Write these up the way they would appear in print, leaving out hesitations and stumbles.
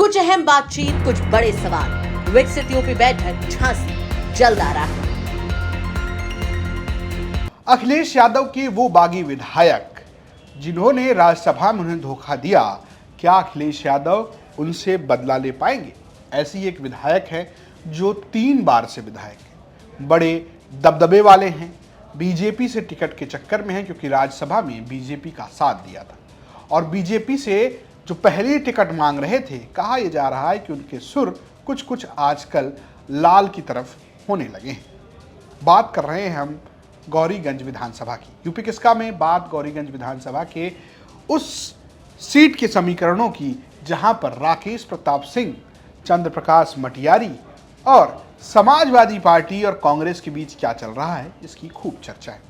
कुछ अहम बातचीत, कुछ बड़े सवाल। विकसित यूपी बैठक झांसी जल्द आ रहा है। अखिलेश यादव के वो बागी विधायक जिन्होंने राज्यसभा में उन्हें धोखा दिया, क्या अखिलेश यादव उनसे बदला ले पाएंगे? ऐसी एक विधायक है जो 3 बार से विधायक है, बड़े दबदबे वाले हैं, बीजेपी से टिकट के चक्कर में हैं क्योंकि राज्यसभा में बीजेपी का साथ दिया था और बीजेपी से जो पहली टिकट मांग रहे थे, कहा यह जा रहा है कि उनके सुर कुछ कुछ आजकल लाल की तरफ होने लगे हैं। बात कर रहे हैं हम गौरीगंज विधानसभा की। यूपी किसका में बात गौरीगंज विधानसभा के उस सीट के समीकरणों की जहां पर राकेश प्रताप सिंह, चंद्र प्रकाश मटियारी और समाजवादी पार्टी और कांग्रेस के बीच क्या चल रहा है, इसकी खूब चर्चा है।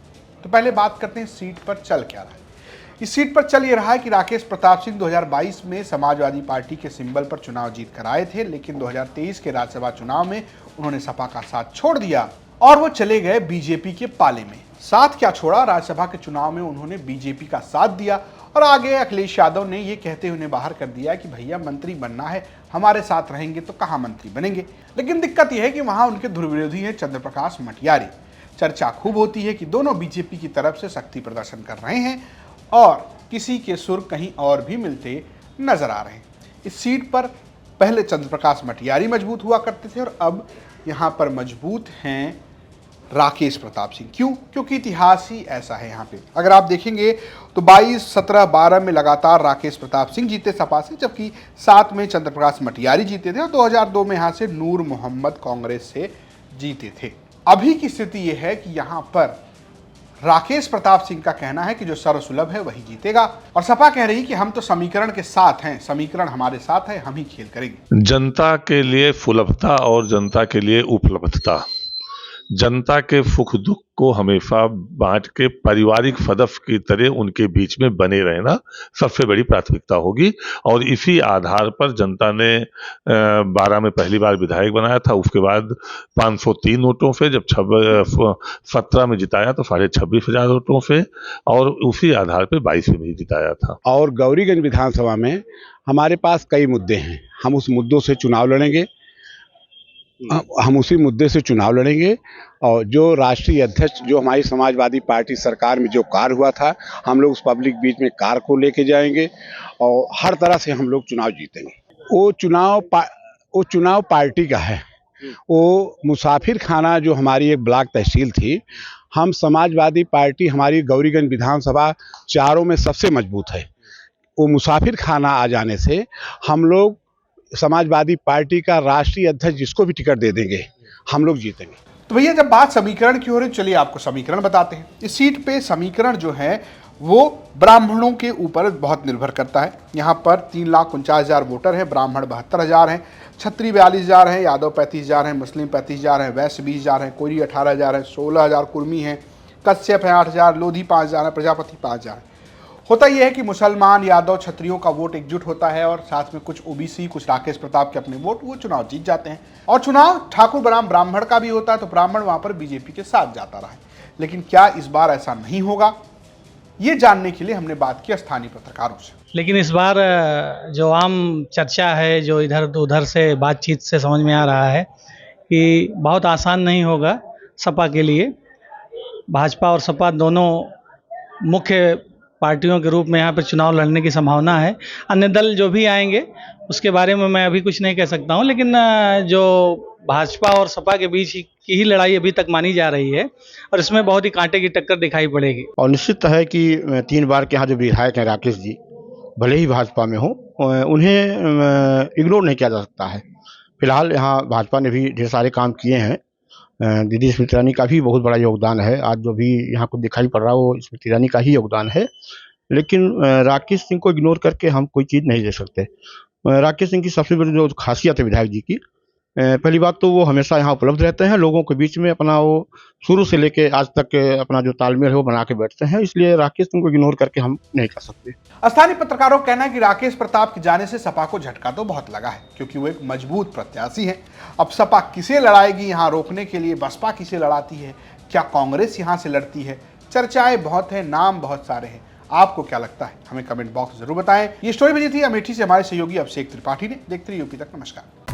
तो पहले बात करते हैं सीट पर चल क्या रहा है। इस सीट पर चल ये रहा है कि राकेश प्रताप सिंह 2022 में समाजवादी पार्टी के सिंबल पर चुनाव जीत कर आए थे, लेकिन 2023 के राज्यसभा चुनाव में उन्होंने सपा का साथ छोड़ दिया और वो चले गए बीजेपी के पाले में। साथ क्या छोड़ा, राज्यसभा के चुनाव में उन्होंने बीजेपी का साथ दिया और आगे अखिलेश यादव ने ये कहते हुए उन्हें बाहर कर दिया कि भैया मंत्री बनना है, हमारे साथ रहेंगे तो कहाँ मंत्री बनेंगे। लेकिन दिक्कत यह है कि वहां उनके ध्रुवविरोधी हैं चंद्र प्रकाश मटियारी। चर्चा खूब होती है कि दोनों बीजेपी की तरफ से शक्ति प्रदर्शन कर रहे हैं और किसी के सुर कहीं और भी मिलते नजर आ रहे हैं। इस सीट पर पहले चंद्र प्रकाश मटियारी मजबूत हुआ करते थे और अब यहाँ पर मजबूत हैं राकेश प्रताप सिंह। क्यों? क्योंकि इतिहास ही ऐसा है। यहाँ पे अगर आप देखेंगे तो 22, 17, 12 में लगातार राकेश प्रताप सिंह जीते सपा से, जबकि 7 में चंद्र प्रकाश मटियारी जीते थे और 2002 में यहाँ से नूर मोहम्मद कांग्रेस से जीते थे। अभी की स्थिति यह है कि यहाँ पर राकेश प्रताप सिंह का कहना है कि जो सर्वसुलभ है वही जीतेगा और सपा कह रही कि हम तो समीकरण के साथ हैं, समीकरण हमारे साथ है, हम ही खेल करेंगे। जनता के लिए सुलभता और जनता के लिए उपलब्धता, जनता के सुख दुख को हमेशा बांट के पारिवारिक सदस्य की तरह उनके बीच में बने रहना सबसे बड़ी प्राथमिकता होगी। और इसी आधार पर जनता ने 12 में पहली बार विधायक बनाया था, उसके बाद 503 वोटों से, जब 17 में जिताया तो 26,500 वोटों से, और उसी आधार पर 22 में भी जिताया था। और गौरीगंज विधानसभा में हमारे पास कई मुद्दे हैं, हम उस मुद्दों से चुनाव लड़ेंगे, हम उसी मुद्दे से चुनाव लड़ेंगे। और जो राष्ट्रीय अध्यक्ष, जो हमारी समाजवादी पार्टी सरकार में जो कार्य हुआ था, हम लोग उस पब्लिक बीच में कार्य को लेके जाएंगे और हर तरह से हम लोग चुनाव जीतेंगे। वो चुनाव पार्टी का है। वो मुसाफिर खाना जो हमारी एक ब्लॉक तहसील थी, हम समाजवादी पार्टी, हमारी गौरीगंज विधानसभा चारों में सबसे मजबूत है। वो मुसाफिर खाना आ जाने से हम लोग समाजवादी पार्टी का राष्ट्रीय अध्यक्ष जिसको भी टिकट दे देंगे, हम लोग जीतेंगे। तो भैया जब बात समीकरण की हो रही, चलिए आपको समीकरण बताते हैं। इस सीट पे समीकरण जो है वो ब्राह्मणों के ऊपर बहुत निर्भर करता है। यहाँ पर 3,49,000 वोटर हैं, ब्राह्मण 72,000 हैं, क्षत्रिय 42,000 हैं, यादव 35,000 हैं, मुस्लिम 35,000 हैं, वैश्य 20,000 हैं, कोयरी 18,000 है, 16,000 कुर्मी हैं, कश्यप है 8,000, लोधी 5,000 है, प्रजापति 5,000 है। होता यह है कि मुसलमान, यादव, क्षत्रियों का वोट एकजुट होता है और साथ में कुछ ओबीसी, कुछ राकेश प्रताप के अपने वोट, वो चुनाव जीत जाते हैं। और चुनाव ठाकुर बनाम ब्राह्मण का भी होता है, तो ब्राह्मण वहां पर बीजेपी के साथ जाता रहा है। लेकिन क्या इस बार ऐसा नहीं होगा, ये जानने के लिए हमने बात की स्थानीय पत्रकारों से। लेकिन इस बार जो आम चर्चा है, जो इधर उधर से बातचीत से समझ में आ रहा है कि बहुत आसान नहीं होगा सपा के लिए। भाजपा और सपा दोनों मुख्य पार्टियों के रूप में यहाँ पर चुनाव लड़ने की संभावना है। अन्य दल जो भी आएंगे उसके बारे में मैं अभी कुछ नहीं कह सकता हूँ, लेकिन जो भाजपा और सपा के बीच की ही लड़ाई अभी तक मानी जा रही है और इसमें बहुत ही कांटे की टक्कर दिखाई पड़ेगी। और निश्चित है कि 3 बार के यहाँ जो विधायक हैं राकेश जी, भले ही भाजपा में हो, उन्हें इग्नोर नहीं किया जा सकता है। फिलहाल यहाँ भाजपा ने भी ढेर सारे काम किए हैं। दीदी स्मृति ईरानी का भी बहुत बड़ा योगदान है। आज जो भी यहाँ को दिखाई पड़ रहा है वो स्मृति ईरानी का ही योगदान है। लेकिन राकेश सिंह को इग्नोर करके हम कोई चीज़ नहीं दे सकते। राकेश सिंह की सबसे बड़ी जो खासियत है विधायक जी की, पहली बात तो वो हमेशा यहाँ उपलब्ध रहते हैं, लोगों के बीच में अपना वो शुरू से लेके आज तक अपना जो तालमेल है वो बना के बैठते हैं। इसलिए राकेश सिंह को इग्नोर करके हम नहीं कर सकते। स्थानीय पत्रकारों का कहना है कि राकेश प्रताप के जाने से सपा को झटका तो बहुत लगा है, क्योंकि वो एक मजबूत प्रत्याशी है। अब सपा किसे लड़ाएगी यहाँ रोकने के लिए, बसपा किसे लड़ाती है, क्या कांग्रेस यहाँ से लड़ती है? चर्चाएं बहुत हैं, नाम बहुत सारे हैं। आपको क्या लगता है हमें कमेंट बॉक्स में जरूर बताएं। ये स्टोरी भेजी थी अमेठी से हमारे सहयोगी अभिषेक त्रिपाठी ने। देखते रहिए यूपी तक। नमस्कार।